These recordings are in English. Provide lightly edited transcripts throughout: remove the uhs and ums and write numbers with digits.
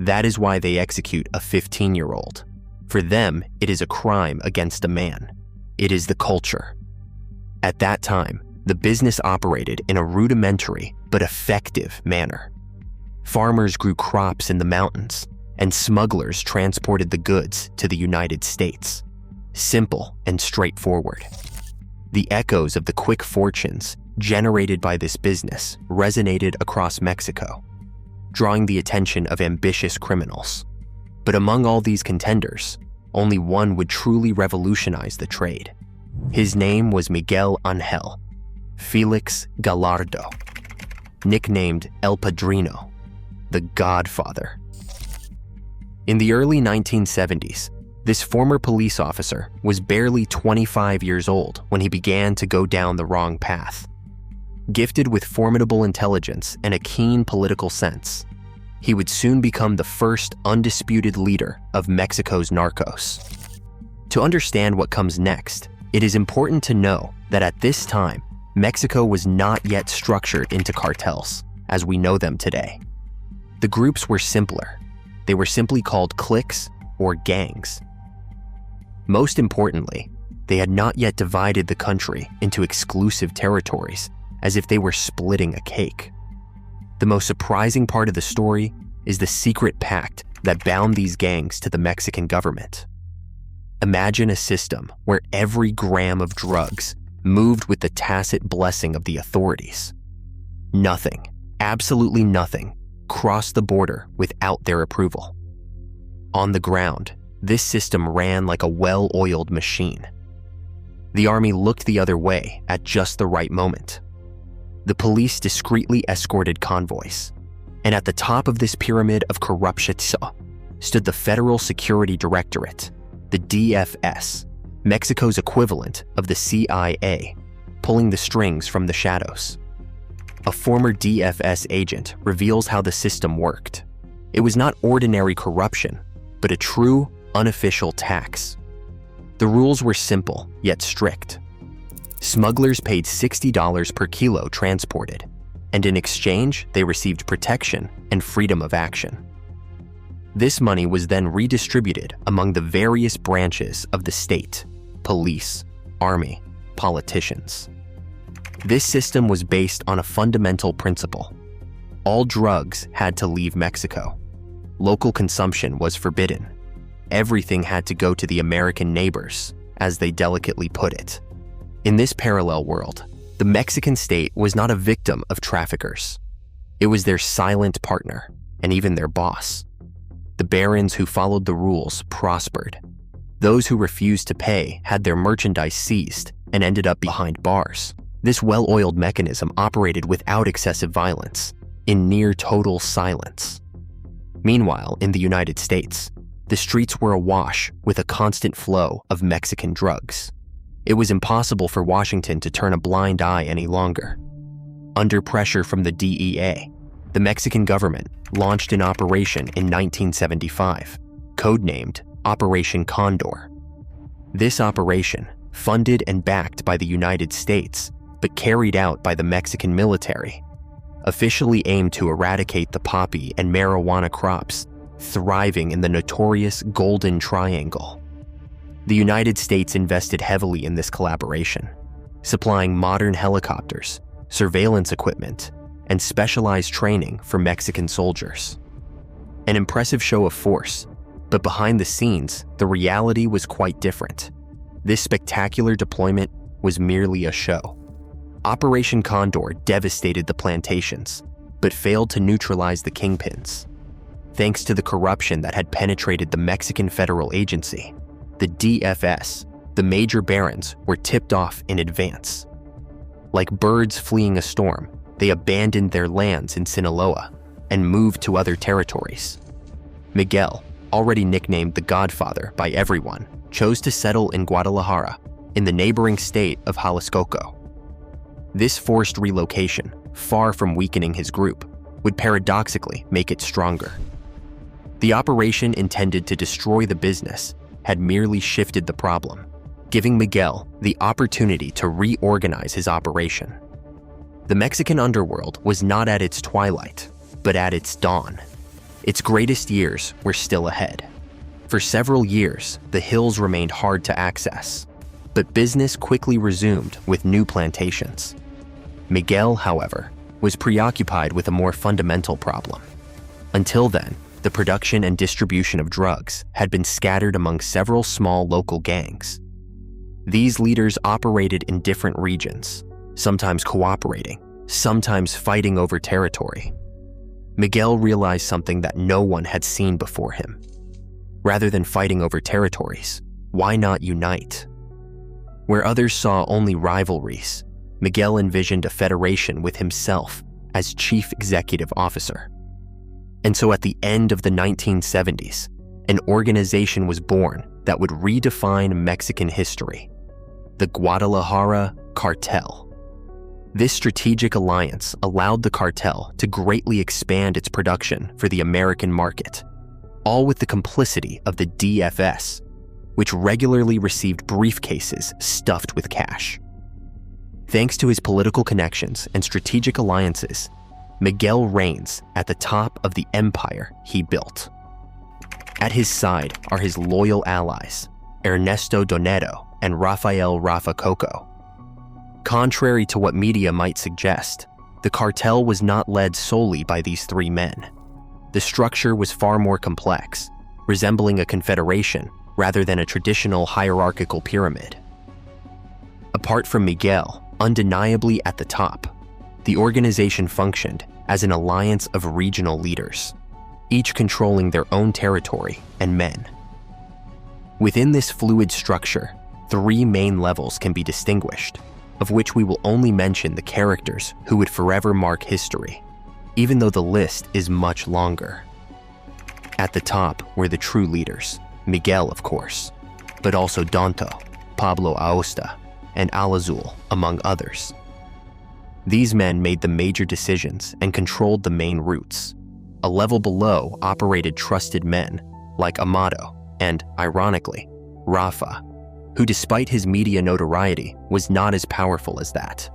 That is why they execute a 15-year-old. For them, it is a crime against a man. It is the culture. At that time, the business operated in a rudimentary but effective manner. Farmers grew crops in the mountains, and smugglers transported the goods to the United States. Simple and straightforward. The echoes of the quick fortunes generated by this business resonated across Mexico, drawing the attention of ambitious criminals. But among all these contenders, only one would truly revolutionize the trade. His name was Miguel Ángel Felix Gallardo, nicknamed El Padrino, the Godfather. In the early 1970s, this former police officer was barely 25 years old when he began to go down the wrong path. Gifted with formidable intelligence and a keen political sense, he would soon become the first undisputed leader of Mexico's Narcos. To understand what comes next, it is important to know that at this time, Mexico was not yet structured into cartels as we know them today. The groups were simpler. They were simply called cliques or gangs. Most importantly, they had not yet divided the country into exclusive territories as if they were splitting a cake. The most surprising part of the story is the secret pact that bound these gangs to the Mexican government. Imagine a system where every gram of drugs moved with the tacit blessing of the authorities. Nothing, absolutely nothing, crossed the border without their approval. On the ground, this system ran like a well-oiled machine. The army looked the other way at just the right moment. The police discreetly escorted convoys, and at the top of this pyramid of corruption stood the Federal Security Directorate, the DFS, Mexico's equivalent of the CIA, pulling the strings from the shadows. A former DFS agent reveals how the system worked. It was not ordinary corruption, but a true, unofficial tax. The rules were simple, yet strict. Smugglers paid $60 per kilo transported, and in exchange, they received protection and freedom of action. This money was then redistributed among the various branches of the state, police, army, politicians. This system was based on a fundamental principle. All drugs had to leave Mexico. Local consumption was forbidden. Everything had to go to the American neighbors, as they delicately put it. In this parallel world, the Mexican state was not a victim of traffickers. It was their silent partner, and even their boss. The barons who followed the rules prospered. Those who refused to pay had their merchandise seized and ended up behind bars. This well-oiled mechanism operated without excessive violence, in near total silence. Meanwhile, in the United States, the streets were awash with a constant flow of Mexican drugs. It was impossible for Washington to turn a blind eye any longer. Under pressure from the DEA, the Mexican government launched an operation in 1975, codenamed Operation Condor. This operation, funded and backed by the United States, but carried out by the Mexican military, officially aimed to eradicate the poppy and marijuana crops thriving in the notorious Golden Triangle. The United States invested heavily in this collaboration, supplying modern helicopters, surveillance equipment, and specialized training for Mexican soldiers. An impressive show of force, but behind the scenes, the reality was quite different. This spectacular deployment was merely a show. Operation Condor devastated the plantations, but failed to neutralize the kingpins. Thanks to the corruption that had penetrated the Mexican federal agency, the DFS, the major barons were tipped off in advance. Like birds fleeing a storm, they abandoned their lands in Sinaloa and moved to other territories. Miguel, already nicknamed the Godfather by everyone, chose to settle in Guadalajara, in the neighboring state of Jalisco. This forced relocation, far from weakening his group, would paradoxically make it stronger. The operation intended to destroy the business had merely shifted the problem, giving Miguel the opportunity to reorganize his operation. The Mexican underworld was not at its twilight, but at its dawn. Its greatest years were still ahead. For several years, the hills remained hard to access, but business quickly resumed with new plantations. Miguel, however, was preoccupied with a more fundamental problem. Until then, the production and distribution of drugs had been scattered among several small local gangs. These leaders operated in different regions, sometimes cooperating, sometimes fighting over territory. Miguel realized something that no one had seen before him. Rather than fighting over territories, why not unite? Where others saw only rivalries, Miguel envisioned a federation with himself as chief executive officer. And so at the end of the 1970s, an organization was born that would redefine Mexican history: the Guadalajara Cartel. This strategic alliance allowed the cartel to greatly expand its production for the American market, all with the complicity of the DFS, which regularly received briefcases stuffed with cash. Thanks to his political connections and strategic alliances, Miguel reigns at the top of the empire he built. At his side are his loyal allies, Ernesto Donero and Rafael Rafa Coco. Contrary to what media might suggest, the cartel was not led solely by these three men. The structure was far more complex, resembling a confederation rather than a traditional hierarchical pyramid. Apart from Miguel, undeniably at the top, the organization functioned as an alliance of regional leaders, each controlling their own territory and men. Within this fluid structure, three main levels can be distinguished, of which we will only mention the characters who would forever mark history, even though the list is much longer. At the top were the true leaders, Miguel of course, but also Donto, Pablo Aosta, and Alazul, among others. These men made the major decisions and controlled the main routes. A level below operated trusted men like Amado and, ironically, Rafa, who despite his media notoriety was not as powerful as that.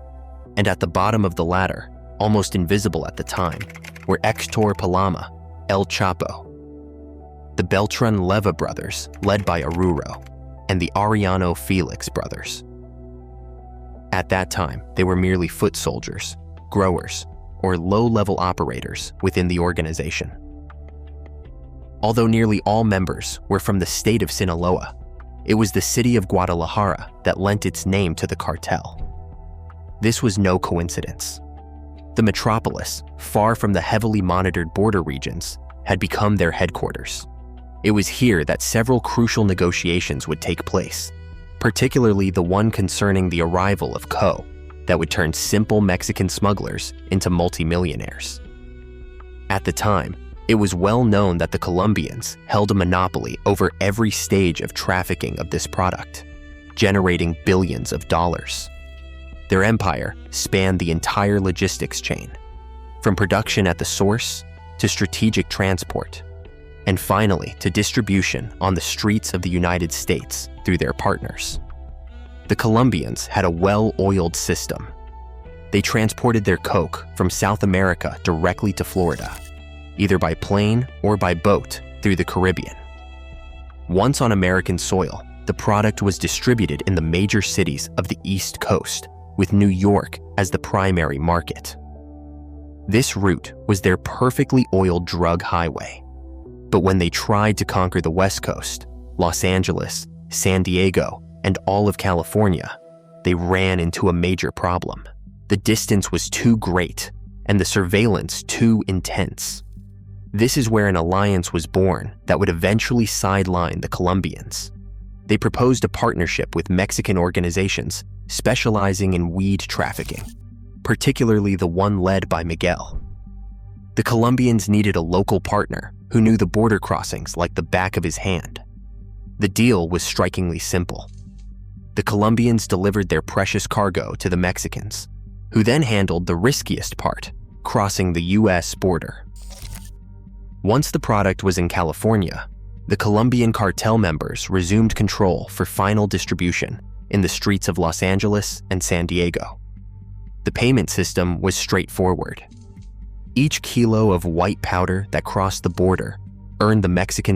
And at the bottom of the ladder, almost invisible at the time, were Hector Palama, El Chapo, the Beltran Leva brothers, led by Aruro, and the Arellano Felix brothers. At that time, they were merely foot soldiers, growers, or low-level operators within the organization. Although nearly all members were from the state of Sinaloa, it was the city of Guadalajara that lent its name to the cartel. This was no coincidence. The metropolis, far from the heavily monitored border regions, had become their headquarters. It was here that several crucial negotiations would take place, particularly the one concerning the arrival of Co, that would turn simple Mexican smugglers into multimillionaires. At the time, it was well known that the Colombians held a monopoly over every stage of trafficking of this product, generating billions of dollars. Their empire spanned the entire logistics chain, from production at the source to strategic transport, and finally to distribution on the streets of the United States through their partners. The Colombians had a well-oiled system. They transported their coke from South America directly to Florida, either by plane or by boat through the Caribbean. Once on American soil, the product was distributed in the major cities of the East Coast, with New York as the primary market. This route was their perfectly oiled drug highway. But when they tried to conquer the West Coast, Los Angeles, San Diego, and all of California, they ran into a major problem. The distance was too great, and the surveillance too intense. This is where an alliance was born that would eventually sideline the Colombians. They proposed a partnership with Mexican organizations specializing in weed trafficking, particularly the one led by Miguel. The Colombians needed a local partner who knew the border crossings like the back of his hand. The deal was strikingly simple. The Colombians delivered their precious cargo to the Mexicans, who then handled the riskiest part, crossing the US border. Once the product was in California, the Colombian cartel members resumed control for final distribution in the streets of Los Angeles and San Diego. The payment system was straightforward. Each kilo of white powder that crossed the border earned the Mexican